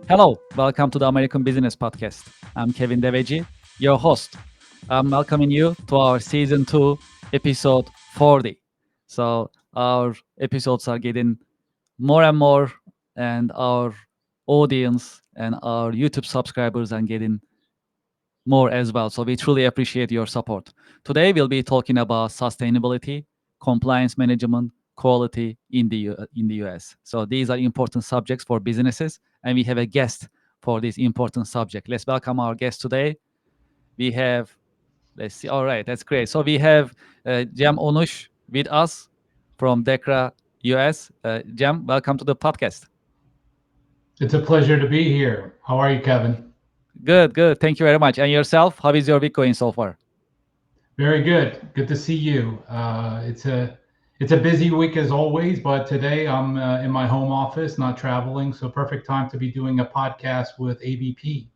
Hello, welcome to the American Business Podcast. I'm Kevin Devecioglu, your host. I'm welcoming you to our season 2, episode 40. So, our episodes are getting more and more, and our audience and our YouTube subscribers are getting more as well. So, we truly appreciate your support. Today, we'll be talking about sustainability, compliance management, quality in the US. So, these are important subjects for businesses, and we have a guest for this important subject. Let's welcome our guest today. We have, let's see, all right, that's great. So, we have Cem Onus with us from DECRA US. Cem, welcome to the podcast. It's a pleasure to be here. How are you, Kevin? Good, good. Thank you very much. And yourself, how is your week going so far? Very good. Good to see you. It's a busy week as always, but today I'm in my home office, not traveling, so perfect time to be doing a podcast with ABP.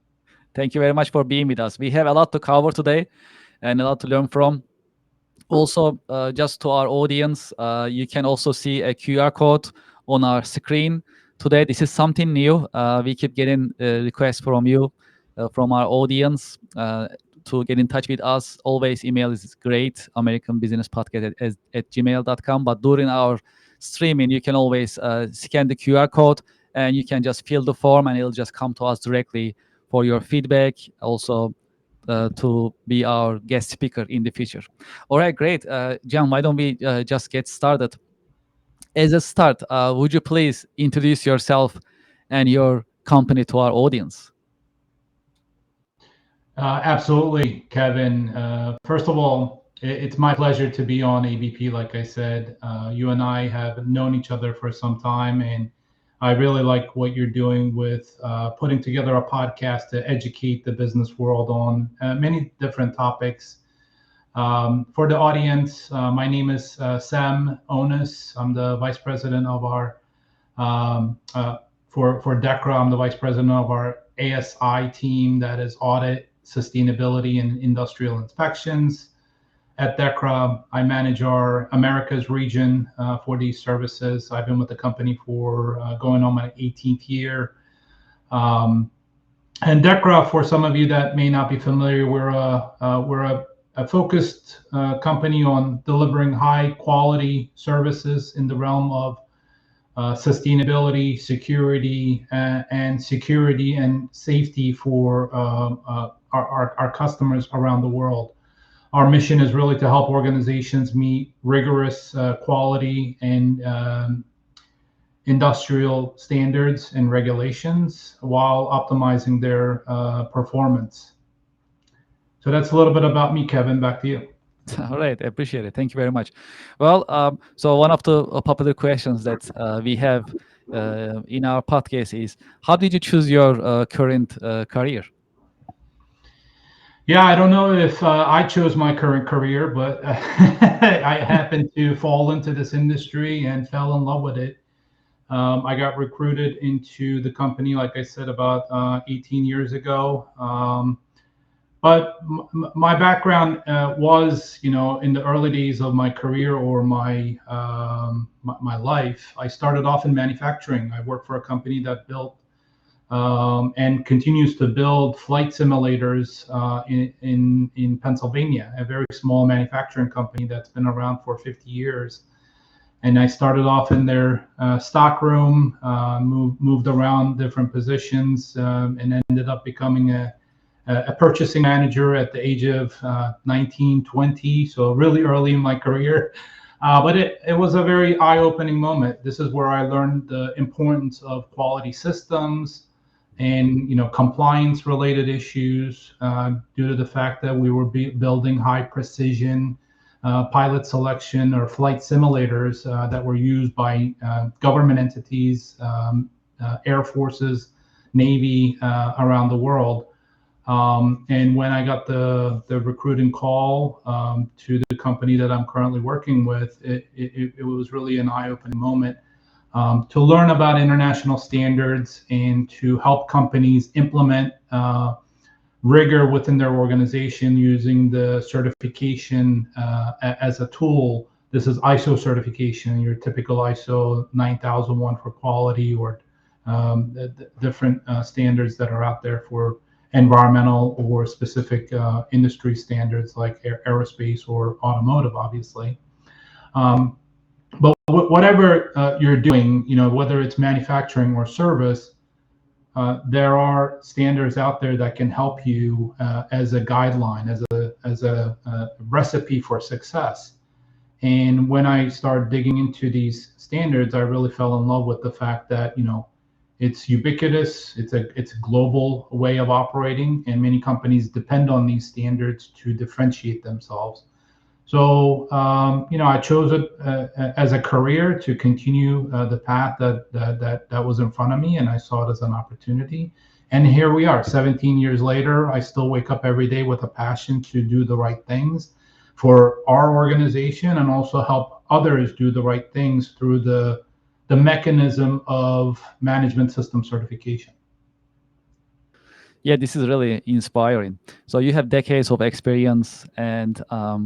Thank you very much for being with us. We have a lot to cover today and a lot to learn from. Also, just to our audience, you can also see a QR code on our screen today. This is something new. We keep getting requests from you, from our audience, to get in touch with us. Always email is great, American Business Podcast at gmail.com. But during our streaming, you can always scan the QR code and you can just fill the form and it'll just come to us directly for your feedback. Also, to be our guest speaker in the future. All right, great. John, why don't we just get started? As a start, would you please introduce yourself and your company to our audience? Absolutely, Kevin. First of all, it's my pleasure to be on ABP. Like I said, you and I have known each other for some time, and I really like what you're doing with putting together a podcast to educate the business world on many different topics. For the audience, my name is Sam Onus. I'm the vice president of our for DECRA. I'm the vice president of our ASI team, that is audit, sustainability, and industrial inspections. At DECRA, I manage our Americas region for these services. I've been with the company for going on my 18th year. Um, and DECRA, for some of you that may not be familiar, we're a focused company on delivering high quality services in the realm of sustainability, security, and security and safety for our customers around the world. Our mission is really to help organizations meet rigorous quality and industrial standards and regulations while optimizing their performance. So that's a little bit about me, Kevin. Back to you. All right, I appreciate it. Thank you very much. Well, so one of the popular questions that we have in our podcast is, how did you choose your current career? Yeah, I don't know if I chose my current career, but I happened to fall into this industry and fell in love with it. I got recruited into the company, like I said, about 18 years ago. But my background was, in the early days of my career or my life, I started off in manufacturing. I worked for a company that built and continues to build flight simulators in Pennsylvania, a very small manufacturing company that's been around for 50 years. And I started off in their stock room, moved around different positions, and ended up becoming a purchasing manager at the age of 19, 20, so really early in my career. But it was a very eye-opening moment. This is where I learned the importance of quality systems and compliance related issues due to the fact that we were building high precision pilot selection or flight simulators that were used by government entities, air forces, Navy around the world. And when I got the recruiting call to the company that I'm currently working with, it was really an eye-opening moment to learn about international standards and to help companies implement rigor within their organization using the certification as a tool. This is ISO certification, your typical ISO 9001 for quality, or the different standards that are out there for environmental or specific industry standards like aerospace or automotive, obviously. Um, but whatever you're doing, whether it's manufacturing or service, there are standards out there that can help you as a guideline, as a recipe for success. And when I started digging into these standards, I really fell in love with the fact that it's ubiquitous. It's a global way of operating, and many companies depend on these standards to differentiate themselves. So I chose it as a career to continue the path that was in front of me, and I saw it as an opportunity. And here we are, 17 years later. I still wake up every day with a passion to do the right things for our organization, and also help others do the right things through the mechanism of management system certification. Yeah, this is really inspiring. So you have decades of experience, and uh,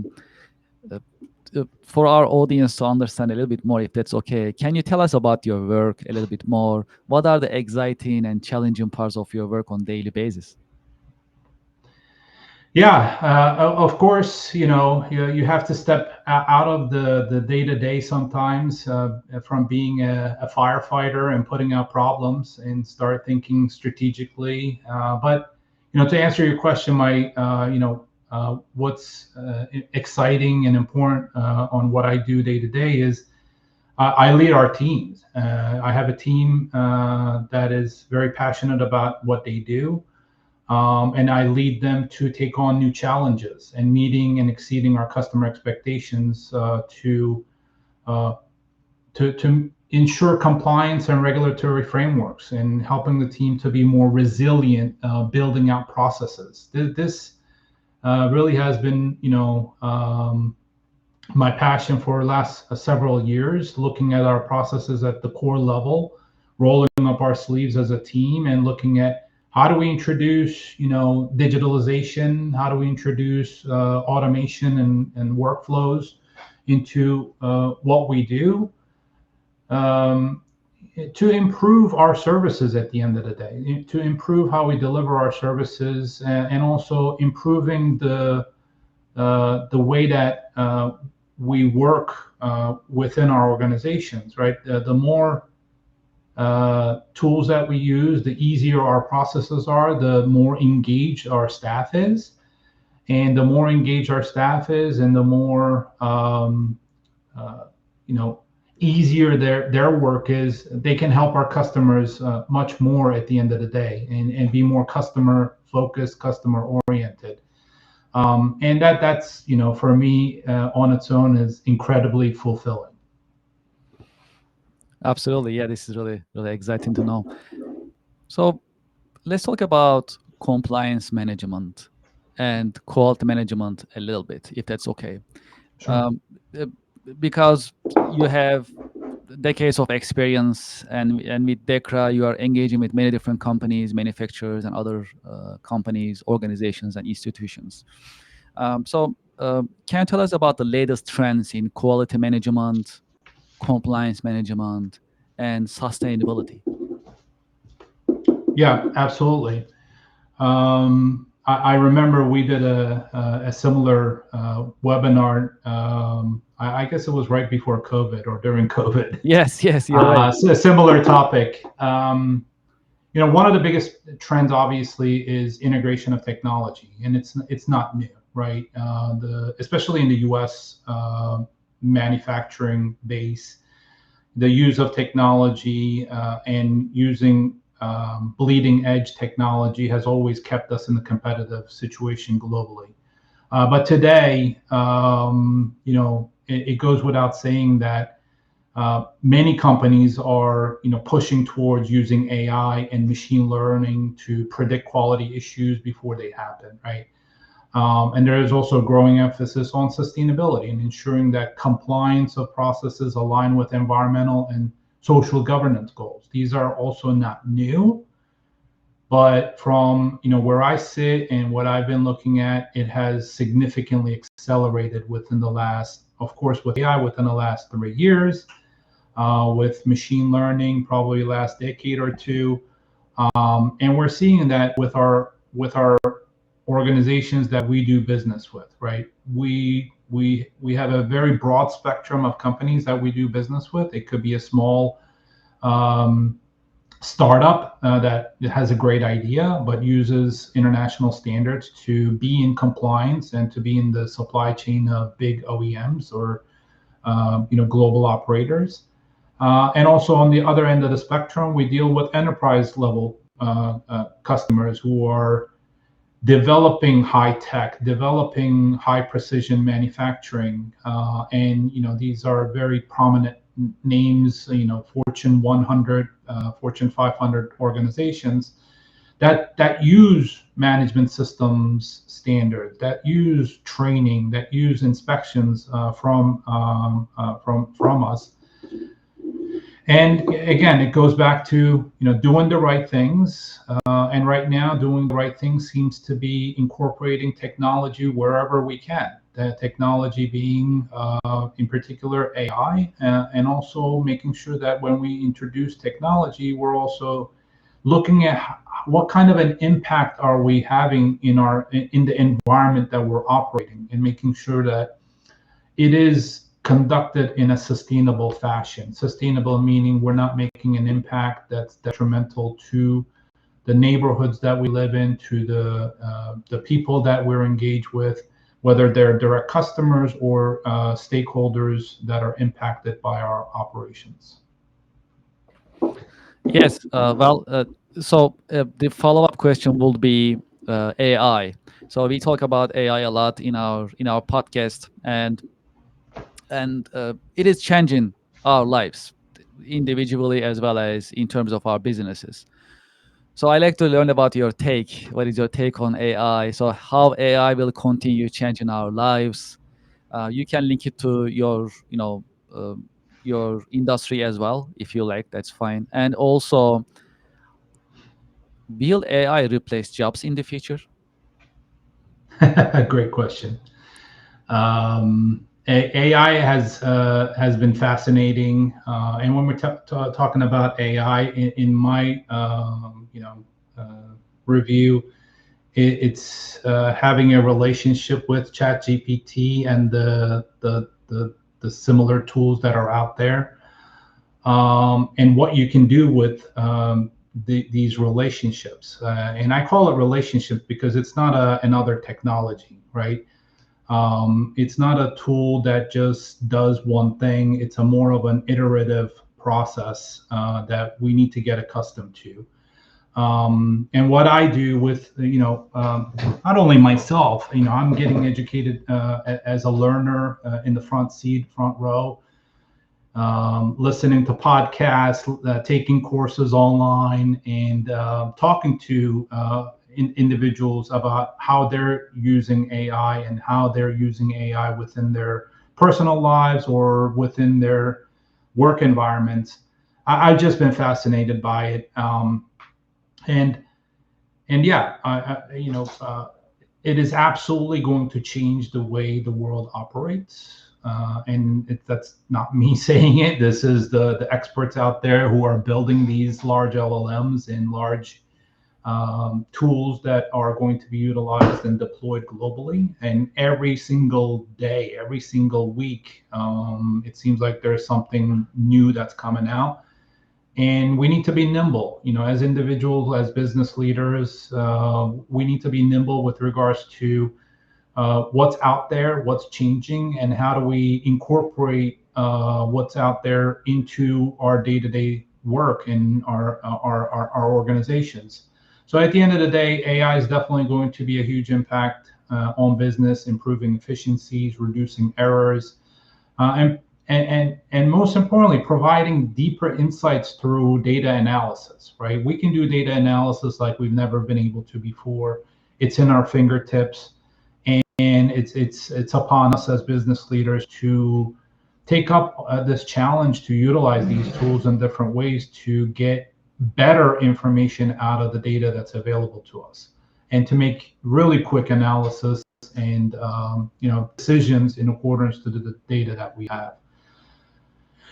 for our audience to understand a little bit more, if that's okay, can you tell us about your work a little bit more? What are the exciting and challenging parts of your work on daily basis? Yeah, of course, you have to step out of the day-to-day sometimes, from being a firefighter and putting out problems, and start thinking strategically. But to answer your question, what's exciting and important on what I do day to day is I lead our teams. I have a team that is very passionate about what they do. And I lead them to take on new challenges and meeting and exceeding our customer expectations uh, to ensure compliance and regulatory frameworks, and helping the team to be more resilient, building out processes. This really has been, my passion for the last several years, looking at our processes at the core level, rolling up our sleeves as a team, and looking at how do we introduce, digitalization, how do we introduce automation and workflows into what we do, um, to improve our services at the end of the day, to improve how we deliver our services, and also improving the way that we work within our organizations, right? The more tools that we use, the easier our processes are, the more engaged our staff is. And the more engaged our staff is, and the more uh, easier their work is, they can help our customers much more at the end of the day, and be more customer focused, customer oriented. And that's for me, on its own, is incredibly fulfilling. Absolutely. Yeah, this is really, really exciting to know. So let's talk about compliance management and quality management a little bit, if that's okay. Sure. Um, uh, because you have decades of experience, and with DECRA, you are engaging with many different companies, manufacturers, and other companies, organizations, and institutions. Can you tell us about the latest trends in quality management, compliance management, and sustainability? Yeah, absolutely. I remember we did a similar webinar. I guess it was right before COVID or during COVID. Yes, yes, you're right. So a similar topic. One of the biggest trends, obviously, is integration of technology, and it's not new, right? Especially in the U.S. Manufacturing base, the use of technology and using bleeding edge technology has always kept us in a competitive situation globally. But today, it goes without saying that many companies are, pushing towards using AI and machine learning to predict quality issues before they happen, right? And there is also a growing emphasis on sustainability and ensuring that compliance of processes align with environmental and social governance goals. These are also not new, but from where I sit and what I've been looking at, it has significantly accelerated within the last, of course, with AI within the last 3 years. with machine learning, probably last decade or two. And we're seeing that with our organizations that we do business with, right? We have a very broad spectrum of companies that we do business with. It could be a small um, startup that has a great idea but uses international standards to be in compliance and to be in the supply chain of big OEMs or global operators. And also on the other end of the spectrum, we deal with enterprise level customers who are developing high tech, developing high precision manufacturing, and these are very prominent names. Fortune 100, Fortune 500 organizations that use management systems standards, that use training, that use inspections from us. And again, it goes back to doing the right things. And right now, doing the right things seems to be incorporating technology wherever we can. The technology being, in particular, AI, and also making sure that when we introduce technology, we're also looking at what kind of an impact are we having in the environment that we're operating, and making sure that it is conducted in a sustainable fashion. Sustainable meaning we're not making an impact that's detrimental to the neighborhoods that we live in, to the people that we're engaged with, whether they're direct customers or stakeholders that are impacted by our operations. Yes. The follow-up question will be AI. So we talk about AI a lot in our podcast, and it is changing our lives individually as well as in terms of our businesses. So I like to learn about your take. What is your take on AI? So how AI will continue changing our lives? You can link it to your industry as well if you like. That's fine. And also, will AI replace jobs in the future? Great question. AI has been fascinating, and when we're talking about AI in my review, it's having a relationship with ChatGPT and the similar tools that are out there, and what you can do with these relationships. And I call it relationships because it's not another technology, right? It's not a tool that just does one thing. It's a more of an iterative process that we need to get accustomed to. And what I do with, not only myself, I'm getting educated as a learner in the front row, listening to podcasts, taking courses online, and talking to individuals about how they're using AI and how they're using AI within their personal lives or within their work environments. I've just been fascinated by it. And yeah, it is absolutely going to change the way the world operates. And that's not me saying it. This is the experts out there who are building these large LLMs and large tools that are going to be utilized and deployed globally. And every single day, every single week, it seems like there's something new that's coming out. And we need to be nimble, as individuals, as business leaders. We need to be nimble with regards to what's out there, what's changing, and how do we incorporate what's out there into our day-to-day work in our organizations. So at the end of the day, AI is definitely going to be a huge impact on business, improving efficiencies, reducing errors, and most importantly, providing deeper insights through data analysis, right? We can do data analysis like we've never been able to before. It's in our fingertips, and it's upon us as business leaders to take up this challenge to utilize these tools in different ways to get better information out of the data that's available to us, and to make really quick analysis and decisions in accordance to the data that we have.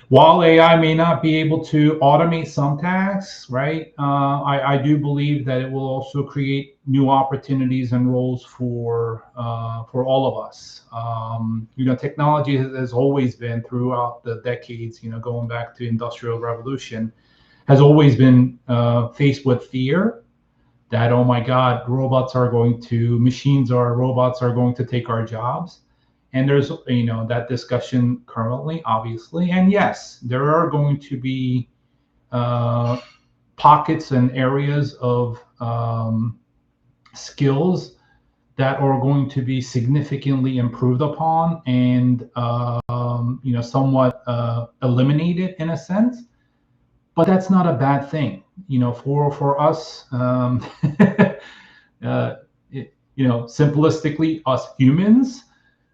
While AI may not be able to automate some tasks, right? I do believe that it will also create new opportunities and roles for all of us. Technology has always been throughout the decades. Going back to Industrial Revolution, has always been faced with fear that, oh my God, robots are going to take our jobs. And there's that discussion currently, obviously. And yes, there are going to be uh, pockets and areas of skills that are going to be significantly improved upon and somewhat eliminated in a sense. But that's not a bad thing, for us. uh, Simplistically, us humans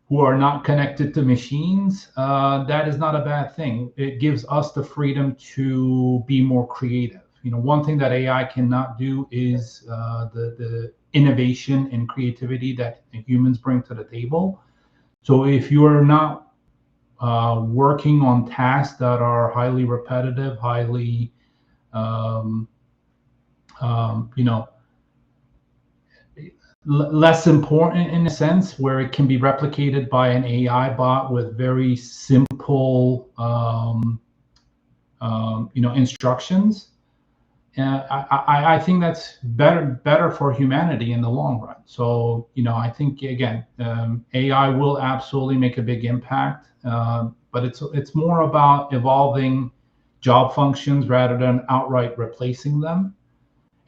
who are not connected to machines, that is not a bad thing. It gives us the freedom to be more creative. One thing that AI cannot do is the innovation and creativity that humans bring to the table. So if you are not working on tasks that are highly repetitive, highly um, um, you know, less important in a sense, where it can be replicated by an AI bot with very simple, instructions. I think that's better for humanity in the long run. So, I think again, AI will absolutely make a big impact, but it's more about evolving job functions rather than outright replacing them.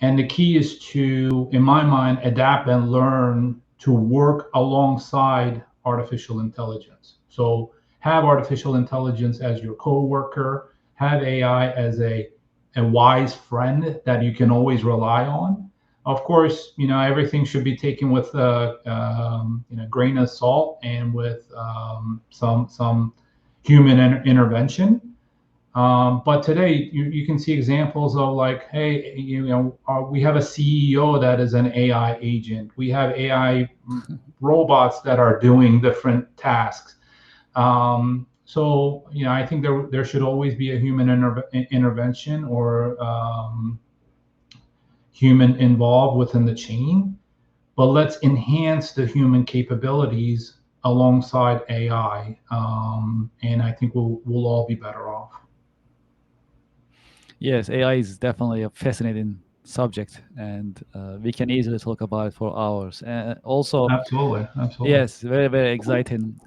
And the key is to, in my mind, adapt and learn to work alongside artificial intelligence. So have artificial intelligence as your co-worker, have AI as a wise friend that you can always rely on. Of course, everything should be taken with a grain of salt and with some human intervention. But today, you can see examples of like, hey, we have a CEO that is an AI agent. We have AI robots that are doing different tasks. So, I think there should always be a human intervention or human involved within the chain. But let's enhance the human capabilities alongside AI, and I think we'll all be better off. Yes, AI is definitely a fascinating subject, and we can easily talk about it for hours. Also, Absolutely, absolutely. yes, very, very exciting.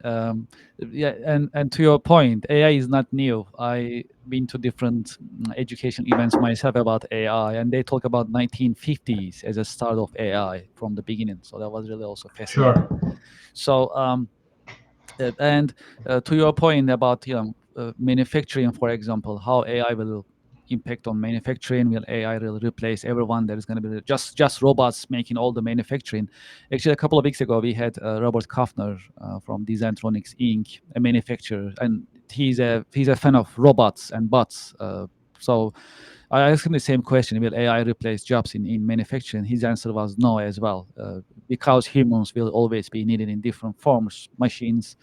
Yeah, and to your point, AI is not new. I been to different education events myself about AI, and they talk about 1950s as a start of AI from the beginning. So that was really also fascinating. Sure. So and to your point about manufacturing, for example, how AI will impact on manufacturing. Will AI really replace everyone? There is going to be just robots making all the manufacturing. Actually, a couple of weeks ago, we had Robert Kaufner from Designtronics Inc., a manufacturer, and he's a fan of robots and bots. So I asked him the same question: will AI replace jobs in manufacturing? His answer was no as well, because humans will always be needed in different forms. Machines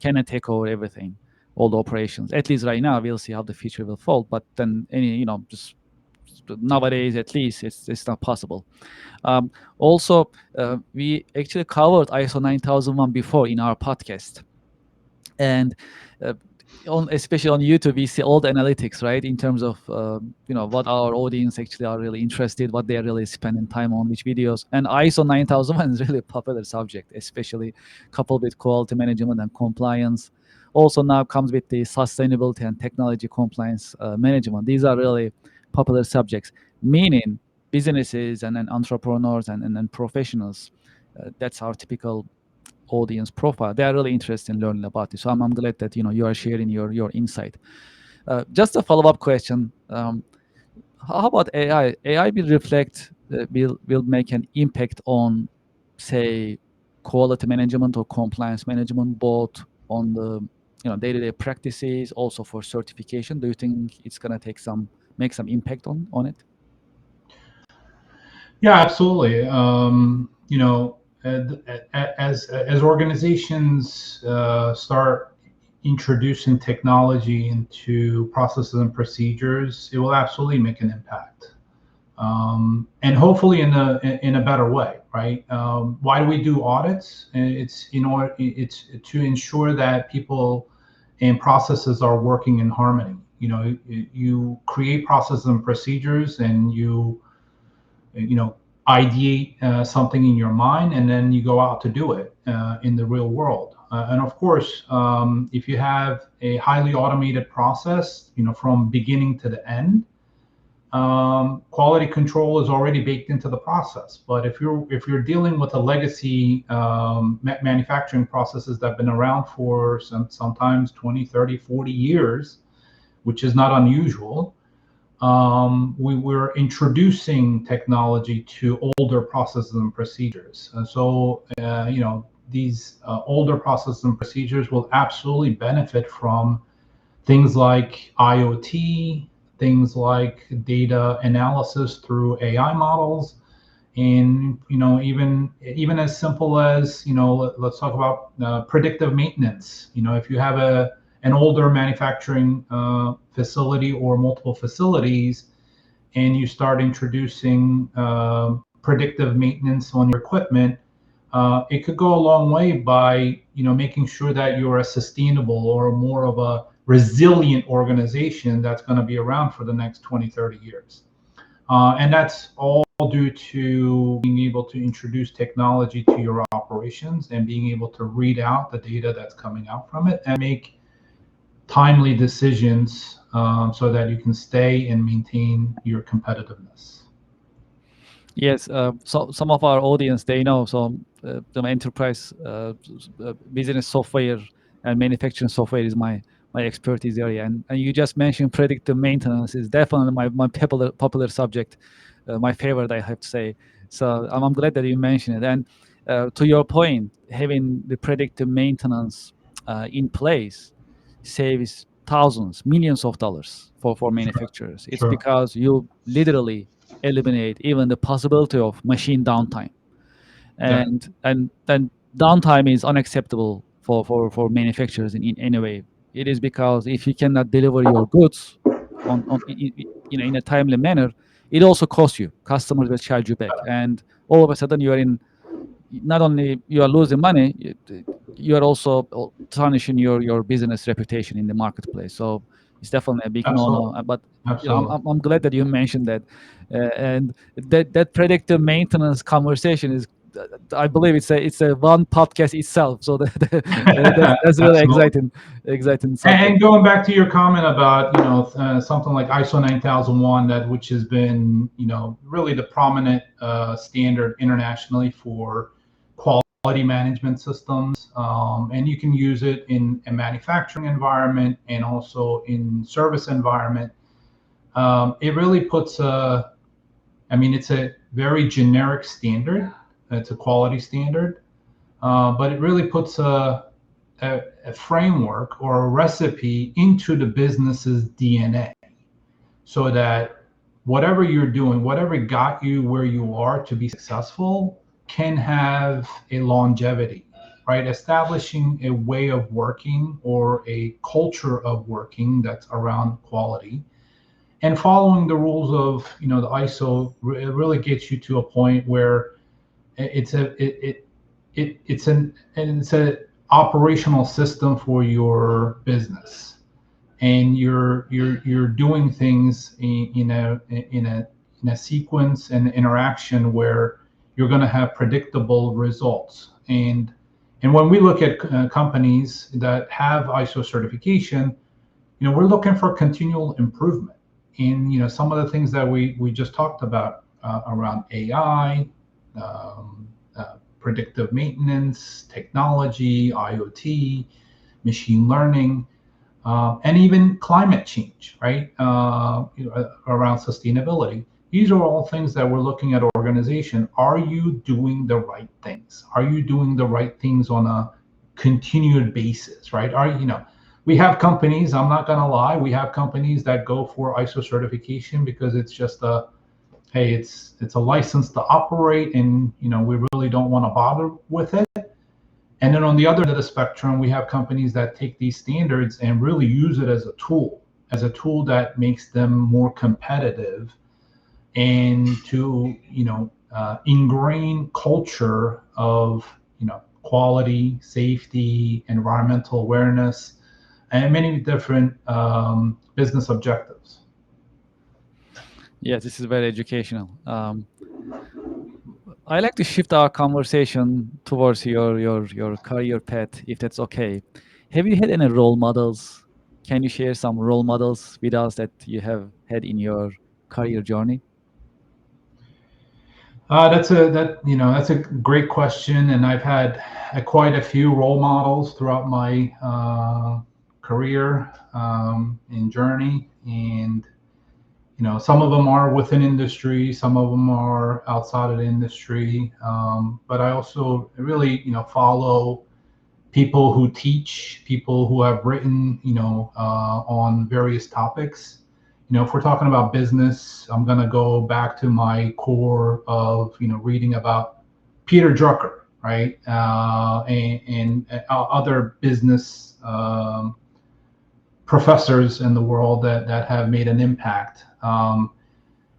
cannot take over everything, all the operations. At least right now, we'll see how the future will fall. But then, just nowadays, at least, it's not possible. Also, we actually covered ISO 9001 before in our podcast, and uh, especially on YouTube, we see all the analytics, right, in terms of what our audience actually are really interested, what they are really spending time on, which videos. And ISO 9001 is really a popular subject, especially coupled with quality management and compliance. Also now comes with the sustainability and technology compliance management. These are really popular subjects, meaning businesses and then entrepreneurs and professionals. That's our typical audience profile. They are really interested in learning about it. So I'm glad that you are sharing your insight. Just a follow up question. How about AI? AI will reflect, will make an impact on, say, quality management or compliance management, both on the day-to-day practices, also for certification. Do you think it's gonna make some impact on it? Yeah, absolutely. As organizations start, introducing technology into processes and procedures, it will absolutely make an impact. And hopefully in a better way, right? Why do we do audits? It's to ensure that people and processes are working in harmony. You create processes and procedures, and you ideate something in your mind, and then you go out to do it in the real world. And of course, if you have a highly automated process, from beginning to the end, quality control is already baked into the process. But if you're dealing with a legacy manufacturing processes that have been around for sometimes 20, 30, 40 years, which is not unusual, we're introducing technology to older processes and procedures. And so, these older processes and procedures will absolutely benefit from things like IoT, things like data analysis through AI models, and even as simple as let's talk about predictive maintenance. If you have an older manufacturing facility or multiple facilities, and you start introducing predictive maintenance on your equipment, it could go a long way by making sure that you're a sustainable or more of a resilient organization that's going to be around for the next 20, 30 years. And that's all due to being able to introduce technology to your operations and being able to read out the data that's coming out from it and make timely decisions, so that you can stay and maintain your competitiveness. Yes, so some of our audience, they know the enterprise business software and manufacturing software is my expertise area, and you just mentioned predictive maintenance is definitely my popular subject, my favorite, I have to say. So I'm glad that you mentioned it. And to your point, having the predictive maintenance in place saves thousands, millions of dollars for manufacturers. It's Sure. because you literally eliminate even the possibility of machine downtime, Yeah. and then downtime is unacceptable for manufacturers in any way. It is because if you cannot deliver your goods in a timely manner, it also costs you. Customers will charge you back, and all of a sudden you are in, not only you are losing money, you are also tarnishing your business reputation in the marketplace. So it's definitely a big no-no. But Absolutely. I'm glad that you mentioned that, and that predictive maintenance conversation is, I believe it's a one podcast itself. So that's really Absolutely. exciting subject. And going back to your comment about something like ISO 9001, which has been really the prominent standard internationally for quality management systems, and you can use it in a manufacturing environment and also in service environment. It really puts it's a very generic standard. It's a quality standard, but it really puts a framework or a recipe into the business's DNA, so that whatever you're doing, whatever got you where you are to be successful, can have a longevity, right? Establishing a way of working or a culture of working that's around quality, and following the rules of the ISO, it really gets you to a point where it's an operational system for your business, and you're doing things in a sequence and interaction where you're going to have predictable results. And when we look at companies that have ISO certification, we're looking for continual improvement in some of the things that we just talked about, around AI, predictive maintenance, technology, IoT, machine learning, and even climate change, right? Around sustainability. These are all things that we're looking at organization. Are you doing the right things? Are you doing the right things on a continued basis, right? We have companies, I'm not going to lie, we have companies that go for ISO certification because it's just hey, it's a license to operate, and we really don't want to bother with it. And then on the other end of the spectrum, we have companies that take these standards and really use it as a tool that makes them more competitive, and to ingrain culture of quality, safety, environmental awareness, and many different business objectives. Yes, this is very educational. I like to shift our conversation towards your career path, if that's okay. Have you had any role models? Can you share some role models with us that you have had in your career journey? That's a great question, and I've had quite a few role models throughout my career and journey, and some of them are within industry, some of them are outside of the industry, but I also really follow people who teach, people who have written on various topics. If we're talking about business, I'm going to go back to my core of reading about Peter Drucker, right, and other business professors in the world that have made an impact,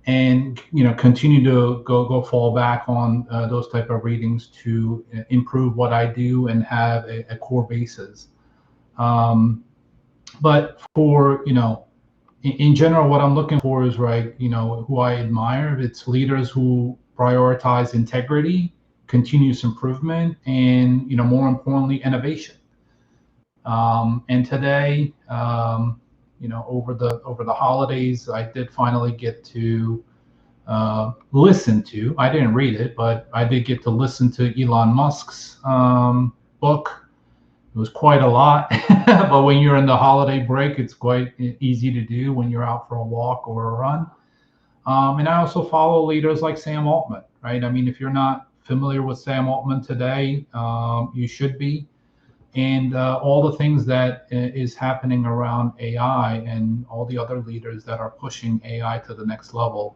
and continue to go fall back on those type of readings to improve what I do and have a core basis. But for in general, what I'm looking for is who I admire. It's leaders who prioritize integrity, continuous improvement, and more importantly, innovation. And today, over the holidays, I did finally get to listen to. I didn't read it, but I did get to listen to Elon Musk's book. It was quite a lot, but when you're in the holiday break, it's quite easy to do when you're out for a walk or a run. And I also follow leaders like Sam Altman, right? I mean, if you're not familiar with Sam Altman today, you should be. And all the things that is happening around AI and all the other leaders that are pushing AI to the next level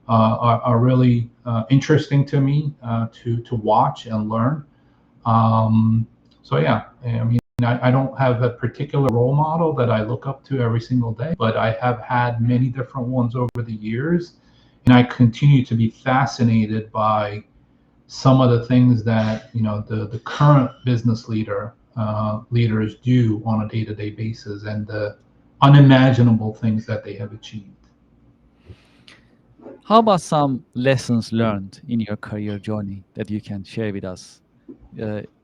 are really interesting to me to watch and learn. So yeah, I mean, I don't have a particular role model that I look up to every single day, but I have had many different ones over the years, and I continue to be fascinated by some of the things that the current business leaders do on a day-to-day basis, and the unimaginable things that they have achieved. How about some lessons learned in your career journey that you can share with us?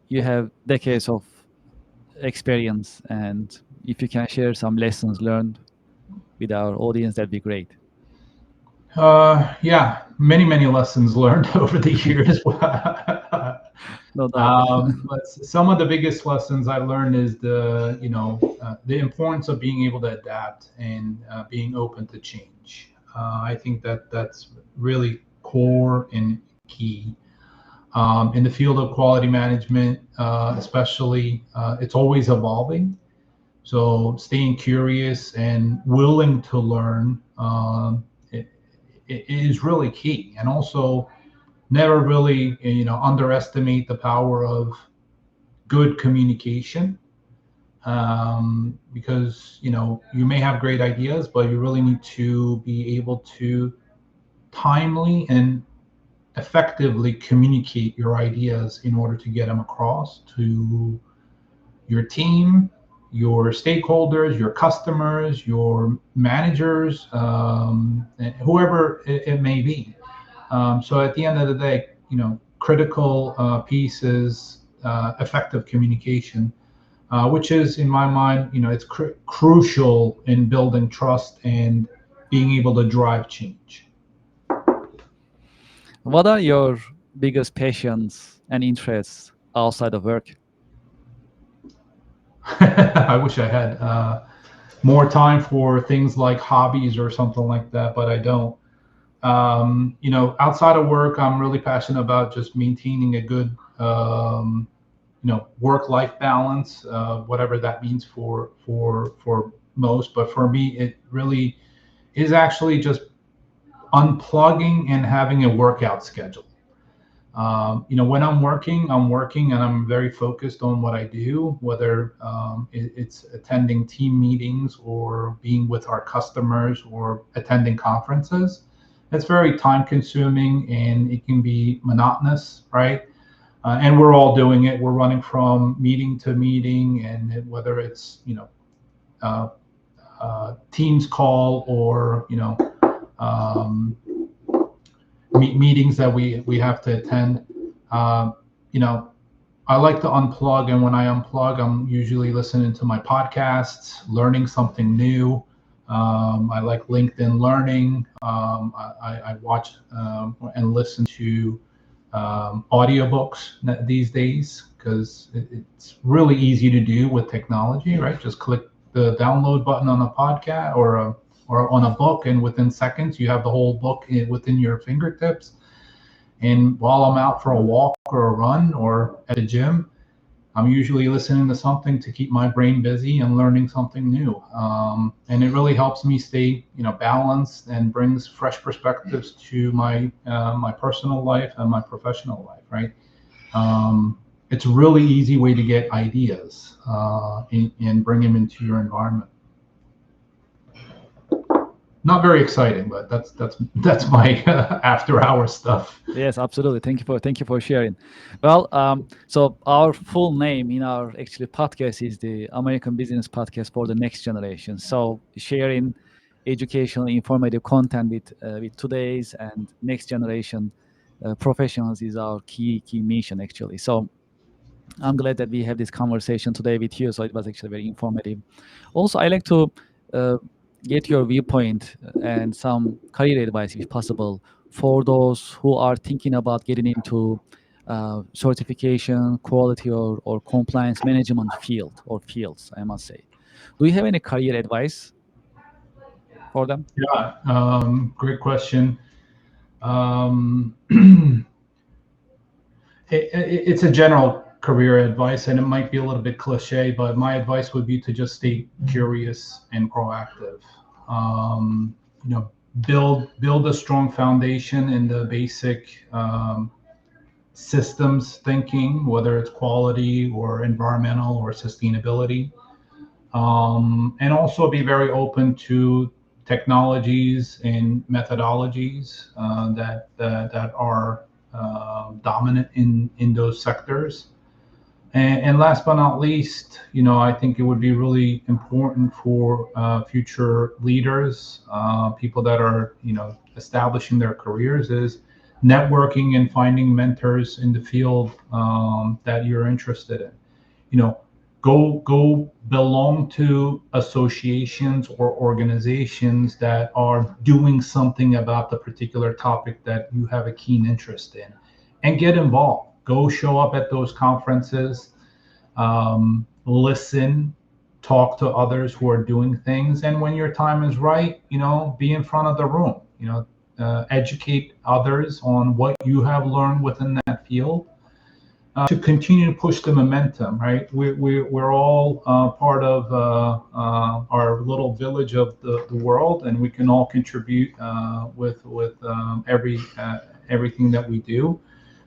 You have decades of experience, and if you can share some lessons learned with our audience, that'd be great. Yeah, many lessons learned over the years. No doubt. But some of the biggest lessons I learned is the importance of being able to adapt and being open to change. I think that's really core and key. In the field of quality management, especially, it's always evolving. So staying curious and willing to learn it is really key. And also never really underestimate the power of good communication, because you may have great ideas, but you really need to be able to timely and effectively communicate your ideas in order to get them across to your team, your stakeholders, your customers, your managers, and whoever it may be. So at the end of the day, critical piece is effective communication, which is, in my mind, it's crucial in building trust and being able to drive change. What are your biggest passions and interests outside of work? I wish I had more time for things like hobbies or something like that, but I don't. Outside of work, I'm really passionate about just maintaining a good, work-life balance, whatever that means for most. But for me, it really is actually just unplugging and having a workout schedule. When I'm working, and I'm very focused on what I do, whether it's attending team meetings or being with our customers or attending conferences. It's very time consuming and it can be monotonous, right? And we're all doing it. We're running from meeting to meeting, and whether it's uh, Teams call or um, meetings that we have to attend. Um, you know, I like to unplug, and when I unplug, I'm usually listening to my podcasts, learning something new. I like LinkedIn Learning. I watch and listen to audiobooks these days because it's really easy to do with technology, right? Just click the download button on a podcast or on a book, and within seconds you have the whole book within your fingertips. And while I'm out for a walk or a run or at a gym, I'm usually listening to something to keep my brain busy and learning something new. And it really helps me stay, balanced and brings fresh perspectives to my personal life and my professional life. Right? It's a really easy way to get ideas and bring them into your environment. Not very exciting, but that's my after hour stuff. Yes, absolutely. Thank you for sharing. Well, so our full name in our actually podcast is the American Business Podcast for the Next Generation. So sharing educational, informative content with today's and next generation professionals is our key mission actually. So I'm glad that we have this conversation today with you. So it was actually very informative. Also, I like to uh, get your viewpoint and some career advice, if possible, for those who are thinking about getting into certification, quality, or compliance management field or fields, I must say. Do you have any career advice for them? Yeah, great question. Um, it's a general career advice, and it might be a little bit cliche, but my advice would be to just stay curious and proactive. Um, you know, build a strong foundation in the basic systems thinking, whether it's quality or environmental or sustainability, and also be very open to technologies and methodologies that are dominant in those sectors. And last but not least, I think it would be really important for future leaders, people that are, establishing their careers, is networking and finding mentors in the field that you're interested in. Go belong to associations or organizations that are doing something about the particular topic that you have a keen interest in, and get involved. Go show up at those conferences, listen, talk to others who are doing things, and when your time is right, be in front of the room. Educate others on what you have learned within that field, to continue to push the momentum. Right, we're all part of our little village of the world, and we can all contribute with everything that we do.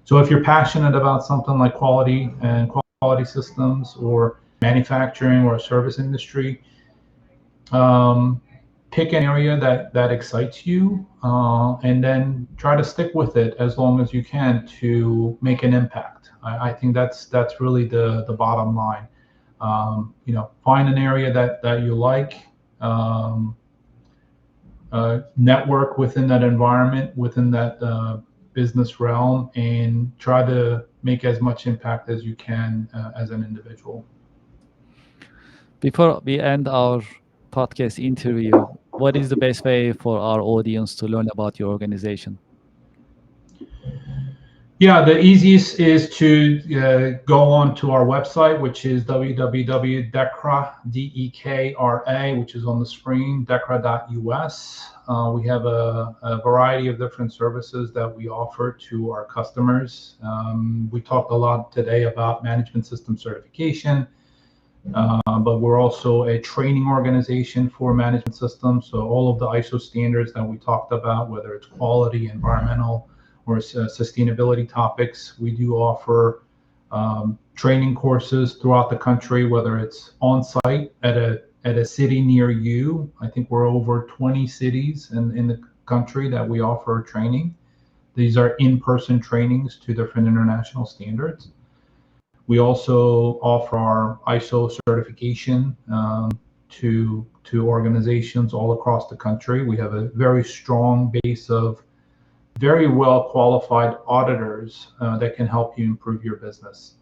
So if you're passionate about something like quality and quality systems or manufacturing or service industry, pick an area that excites you, and then try to stick with it as long as you can to make an impact. I think that's really the bottom line. Find an area that you like, network within that environment, within that business realm, and try to make as much impact as you can as an individual. Before we end our podcast interview, what is the best way for our audience to learn about your organization? Yeah, the easiest is to go on to our website, which is www.dekra, D-E-K-R-A, which is on the screen, dekra.us. We have a variety of different services that we offer to our customers. We talked a lot today about management system certification, but we're also a training organization for management systems. So all of the ISO standards that we talked about, whether it's quality, environmental, or sustainability topics. We do offer training courses throughout the country, whether it's on site at a city near you. I think we're over 20 cities in the country that we offer training. These are in-person trainings to different international standards. We also offer our ISO certification to organizations all across the country. We have a very strong base of very well qualified auditors that can help you improve your business,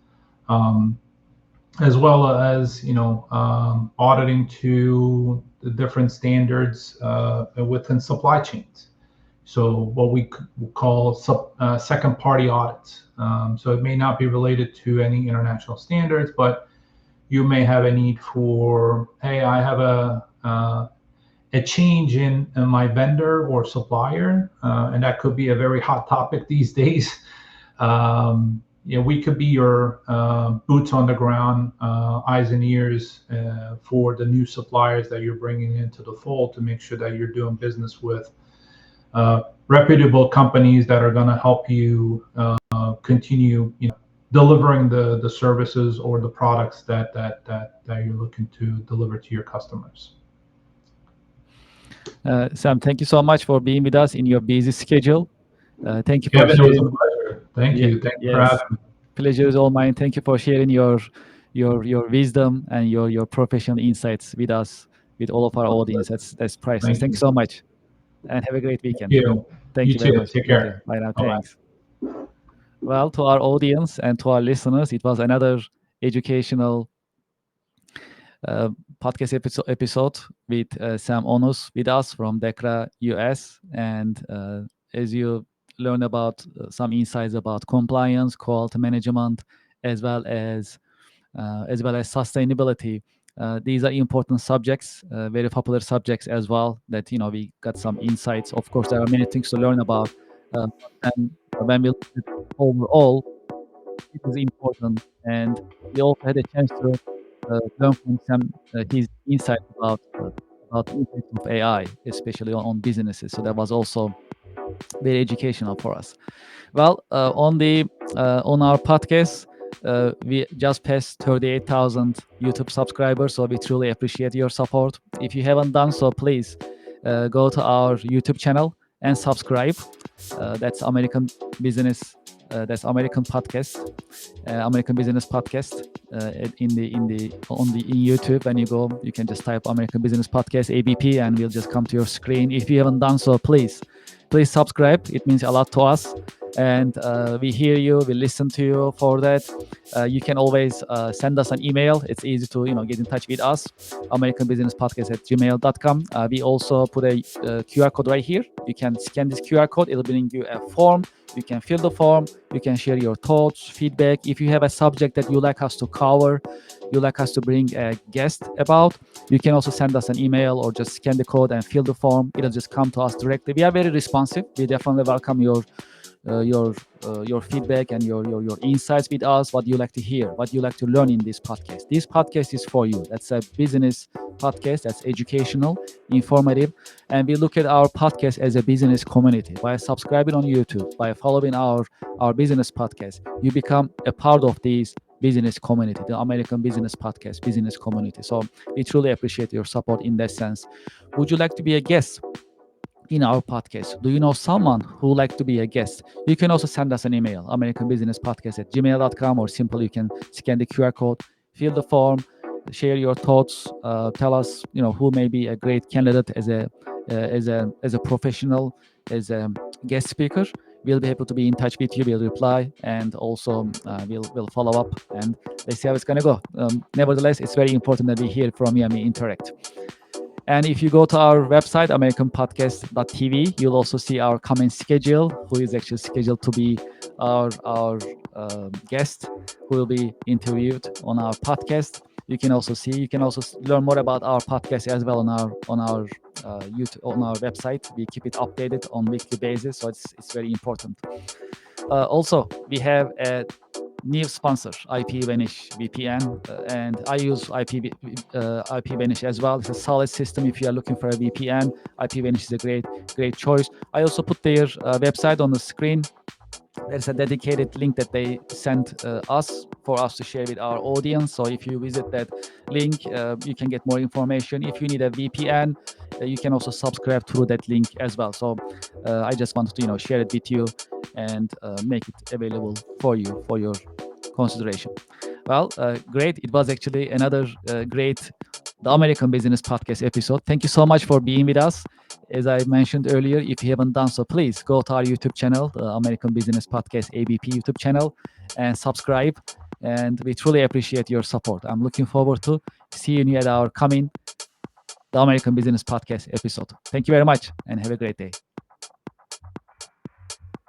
as well as auditing to the different standards within supply chains. So what we call second-party audits. So it may not be related to any international standards, but you may have a need for, hey, I have a change in my vendor or supplier, and that could be a very hot topic these days. We could be your boots on the ground, eyes and ears for the new suppliers that you're bringing into the fold to make sure that you're doing business with reputable companies that are going to help you continue, delivering the services or the products that you're looking to deliver to your customers. Sam, thank you so much for being with us in your busy schedule. Thank you, Kevin. It was a pleasure. Thank you. Thank you for having me. Pleasure is all mine. Thank you for sharing your wisdom and your professional insights with us, with all of our audience. That's priceless. Thank you so much, and have a great weekend. Thank you very much. Take care. Bye now. Thanks. Well, to our audience and to our listeners, it was another educational podcast episode with Sam Onus with us from DECRA US. And as you learn about some insights about compliance, quality management, as well as sustainability, these are important subjects, very popular subjects as well. That we got some insights. Of course, there are many things to learn about. And when we look at overall, it is important, and we also had a chance to learn from Sam his insight about the impact of AI, especially on businesses. So that was also very educational for us. Well, on our podcast, we just passed 38,000 YouTube subscribers, so we truly appreciate your support. If you haven't done so, please go to our YouTube channel and subscribe. That's American Business. That's American Podcast, American Business Podcast. In YouTube, when you go, you can just type American Business Podcast ABP, and we'll just come to your screen. If you haven't done so, please subscribe. It means a lot to us, and we hear you, we listen to you for that. You can always send us an email. It's easy to get in touch with us. AmericanBusinessPodcast@gmail.com. We also put a QR code right here. You can scan this QR code. It'll bring you a form. You can fill the form. You can share your thoughts, feedback. If you have a subject that you like us to cover, you like us to bring a guest about, you can also send us an email or just scan the code and fill the form. It'll just come to us directly. We are very responsive. We definitely welcome your feedback and your insights with us. What you like to hear, what you like to learn in this podcast. This podcast is for you. That's a business podcast. That's educational, informative, and we look at our podcast as a business community. By subscribing on YouTube, by following our business podcast, you become a part of this business community, the American Business Podcast business community. So we truly appreciate your support in that sense. Would you like to be a guest in our podcast? Do you know someone who would like to be a guest? You can also send us an email, americanbusinesspodcast@gmail.com, or simply you can scan the QR code, fill the form, share your thoughts, tell us who may be a great candidate as a professional, as a guest speaker. We'll be able to be in touch with you. We'll reply, and also we'll follow up, and let's see how it's going to go. Nevertheless, it's very important that we hear from you and we interact. And if you go to our website, americanpodcast.tv, you'll also see our comment schedule, who is actually scheduled to be our guest, who will be interviewed on our podcast. You can also learn more about our podcast as well on our YouTube, on our website. We keep it updated on weekly basis, so it's very important. Also, we have a new sponsor, IPVANISH VPN, and I use IPVANISH as well. It's a solid system. If you are looking for a VPN, IPVANISH is a great choice. I also put their website on the screen. there's a dedicated link that they sent us for us to share with our audience. So if you visit that link, you can get more information. If you need a VPN, you can also subscribe through that link as well. So I just wanted to share it with you and make it available for you for your consideration. Well, great. It was actually another great The American Business Podcast episode. Thank you so much for being with us. As I mentioned earlier, if you haven't done so, please go to our YouTube channel, the American Business Podcast ABP YouTube channel, and subscribe. And we truly appreciate your support. I'm looking forward to seeing you at our coming The American Business Podcast episode. Thank you very much and have a great day.